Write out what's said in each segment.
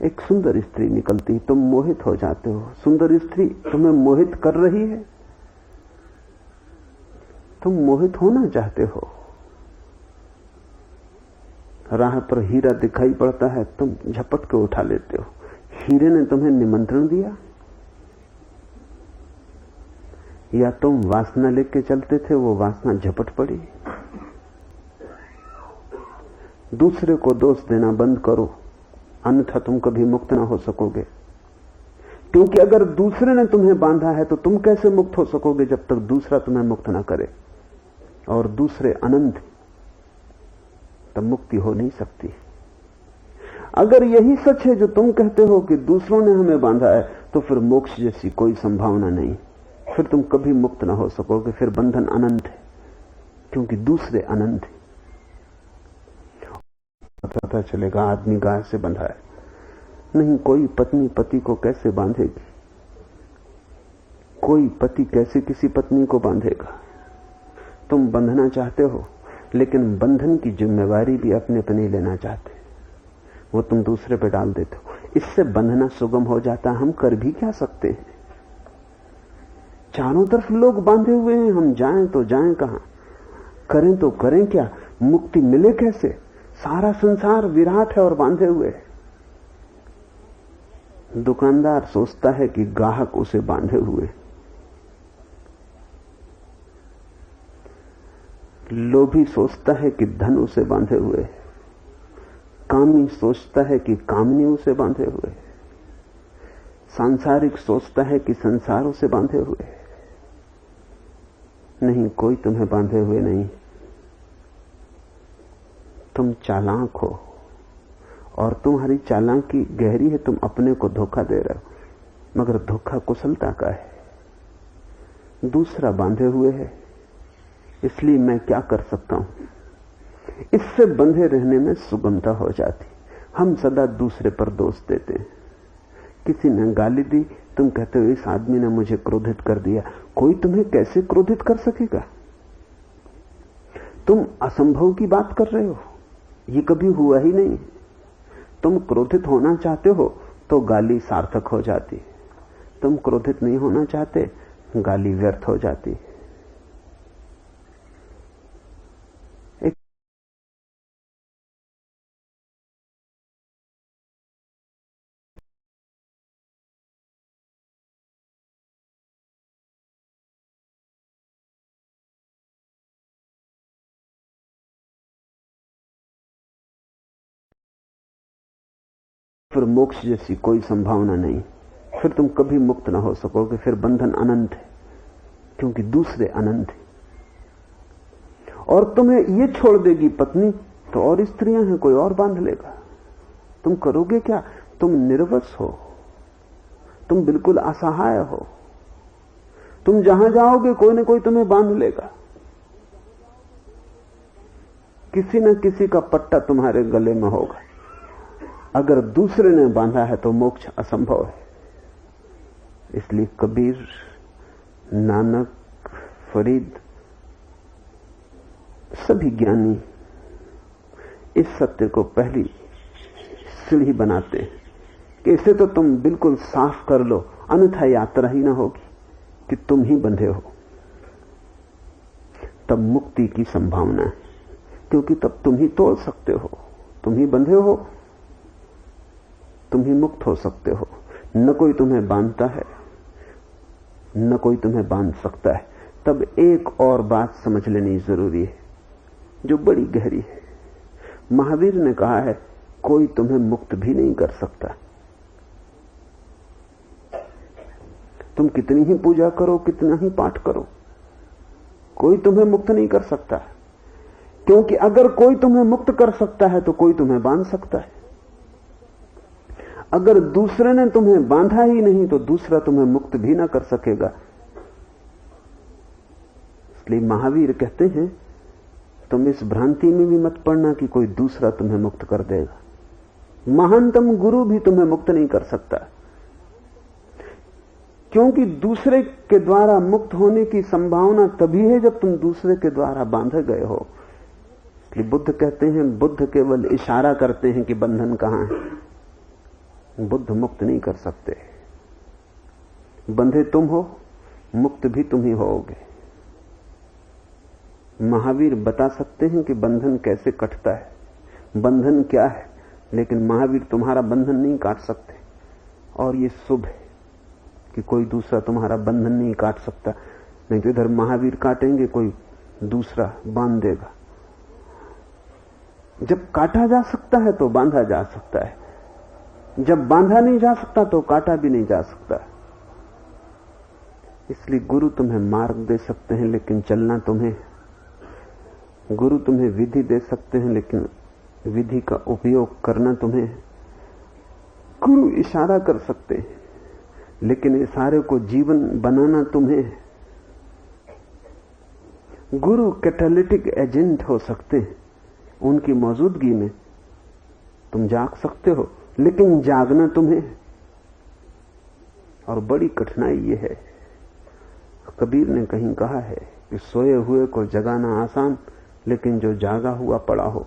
एक सुंदर स्त्री निकलती, तुम मोहित हो जाते हो। सुंदर स्त्री तुम्हें मोहित कर रही है, तुम मोहित होना चाहते हो। राह पर हीरा दिखाई पड़ता है, तुम झपट के उठा लेते हो। हीरे ने तुम्हें निमंत्रण दिया या तुम वासना लेके चलते थे, वो वासना झपट पड़ी। दूसरे को दोष देना बंद करो, अन्यथा तुम कभी मुक्त ना हो सकोगे। क्योंकि अगर दूसरे ने तुम्हें बांधा है तो तुम कैसे मुक्त हो सकोगे जब तक दूसरा तुम्हें मुक्त ना करे। और दूसरे अनंत, तब मुक्ति हो नहीं सकती। अगर यही सच है जो तुम कहते हो कि दूसरों ने हमें बांधा है, तो फिर मोक्ष जैसी कोई संभावना नहीं। फिर तुम कभी मुक्त ना हो सकोगे, फिर बंधन अनंत है, क्योंकि दूसरे अनंत है। पता चलेगा आदमी गाय से बंधा है। नहीं, कोई पत्नी पति को कैसे बांधेगी? कोई पति कैसे किसी पत्नी को बांधेगा? तुम बंधना चाहते हो, लेकिन बंधन की जिम्मेवारी भी अपने पे नहीं लेना चाहते, वो तुम दूसरे पे डाल देते हो। इससे बंधना सुगम हो जाता। हम कर भी क्या सकते हैं? चारों तरफ लोग बांधे हुए हैं, हम जाएं तो जाएं कहां, करें तो करें क्या? मुक्ति मिले कैसे? सारा संसार विराट है और बांधे हुए है। दुकानदार सोचता है कि ग्राहक उसे बांधे हुए, लोभी सोचता है कि धन उसे बांधे हुए, कामी सोचता है कि कामनी उसे बांधे हुए, सांसारिक सोचता है कि संसार उसे बांधे हुए। नहीं, कोई तुम्हें बांधे हुए नहीं। तुम चालाक हो और तुम्हारी चालाकी गहरी है। तुम अपने को धोखा दे रहे हो, मगर धोखा कुशलता का है। दूसरा बांधे हुए है, इसलिए मैं क्या कर सकता हूं? इससे बंधे रहने में सुगमता हो जाती। हम सदा दूसरे पर दोष देते हैं। किसी ने गाली दी, तुम कहते हो इस आदमी ने मुझे क्रोधित कर दिया। कोई तुम्हें कैसे क्रोधित कर सकेगा? तुम असंभव की बात कर रहे हो, ये कभी हुआ ही नहीं। तुम क्रोधित होना चाहते हो तो गाली सार्थक हो जाती, तुम क्रोधित नहीं होना चाहते, गाली व्यर्थ हो जाती। फिर मोक्ष जैसी कोई संभावना नहीं। फिर तुम कभी मुक्त ना हो सकोगे, फिर बंधन अनंत है, क्योंकि दूसरे अनंत है। और तुम्हें ये छोड़ देगी पत्नी तो और स्त्रियां हैं, कोई और बांध लेगा। तुम करोगे क्या? तुम निर्वस हो, तुम बिल्कुल असहाय हो। तुम जहां जाओगे कोई ना कोई तुम्हें बांध लेगा। किसी न किसी का पट्टा तुम्हारे गले में होगा। अगर दूसरे ने बांधा है तो मोक्ष असंभव है। इसलिए कबीर, नानक, फरीद, सभी ज्ञानी इस सत्य को पहली सीढ़ी बनाते हैं कि इसे तो तुम बिल्कुल साफ कर लो, अन्यथा यात्रा ही ना होगी कि तुम ही बंधे हो। तब मुक्ति की संभावना है, क्योंकि तब तुम ही तोड़ सकते हो। तुम ही बंधे हो, तुम ही मुक्त हो सकते हो। न कोई तुम्हें बांधता है, न कोई तुम्हें बांध सकता है। तब एक और बात समझ लेनी जरूरी है जो बड़ी गहरी है। महावीर ने कहा है, कोई तुम्हें मुक्त भी नहीं कर सकता। तुम कितनी ही पूजा करो, कितना ही पाठ करो, कोई तुम्हें मुक्त नहीं कर सकता। क्योंकि अगर कोई तुम्हें मुक्त कर सकता है तो कोई तुम्हें बांध सकता है। अगर दूसरे ने तुम्हें बांधा ही नहीं तो दूसरा तुम्हें मुक्त भी ना कर सकेगा। इसलिए महावीर कहते हैं, तुम इस भ्रांति में भी मत पड़ना कि कोई दूसरा तुम्हें मुक्त कर देगा। महानतम गुरु भी तुम्हें मुक्त नहीं कर सकता, क्योंकि दूसरे के द्वारा मुक्त होने की संभावना तभी है जब तुम दूसरे के द्वारा बांधे गए हो। इसलिए बुद्ध कहते हैं, बुद्ध केवल इशारा करते हैं कि बंधन कहां है। बुद्ध मुक्त नहीं कर सकते। बंधे तुम हो, मुक्त भी तुम ही होगे। महावीर बता सकते हैं कि बंधन कैसे कटता है, बंधन क्या है, लेकिन महावीर तुम्हारा बंधन नहीं काट सकते। और ये शुभ है कि कोई दूसरा तुम्हारा बंधन नहीं काट सकता, नहीं तो इधर महावीर काटेंगे, कोई दूसरा बांध देगा। जब काटा जा सकता है तो बांधा जा सकता है, जब बांधा नहीं जा सकता तो काटा भी नहीं जा सकता। इसलिए गुरु तुम्हें मार्ग दे सकते हैं लेकिन चलना तुम्हें। गुरु तुम्हें विधि दे सकते हैं लेकिन विधि का उपयोग करना तुम्हें। गुरु इशारा कर सकते हैं लेकिन इशारे को जीवन बनाना तुम्हें। गुरु कैटालिटिक एजेंट हो सकते हैं, उनकी मौजूदगी में तुम जाग सकते हो, लेकिन जागना तुम्हें। और बड़ी कठिनाई यह है, कबीर ने कहीं कहा है कि सोए हुए को जगाना आसान, लेकिन जो जागा हुआ पड़ा हो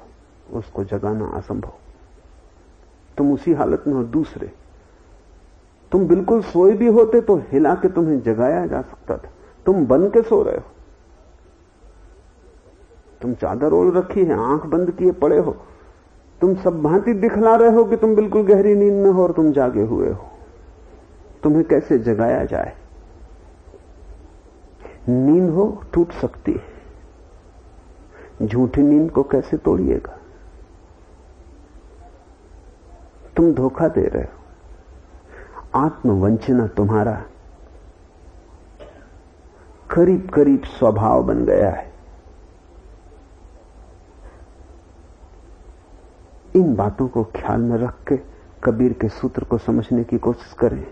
उसको जगाना असंभव। तुम उसी हालत में हो दूसरे। तुम बिल्कुल सोए भी होते तो हिला के तुम्हें जगाया जा सकता था, तुम बन के सो रहे हो। तुम चादर ओढ़ रखी है, आंख बंद किए पड़े हो, तुम सब भांति दिखला रहे हो कि तुम बिल्कुल गहरी नींद में हो और तुम जागे हुए हो। तुम्हें कैसे जगाया जाए? नींद हो टूट सकती है, झूठी नींद को कैसे तोड़िएगा? तुम धोखा दे रहे हो। आत्मवंचना तुम्हारा करीब करीब स्वभाव बन गया है। इन बातों को ख्याल में रख के कबीर के सूत्र को समझने की कोशिश करें।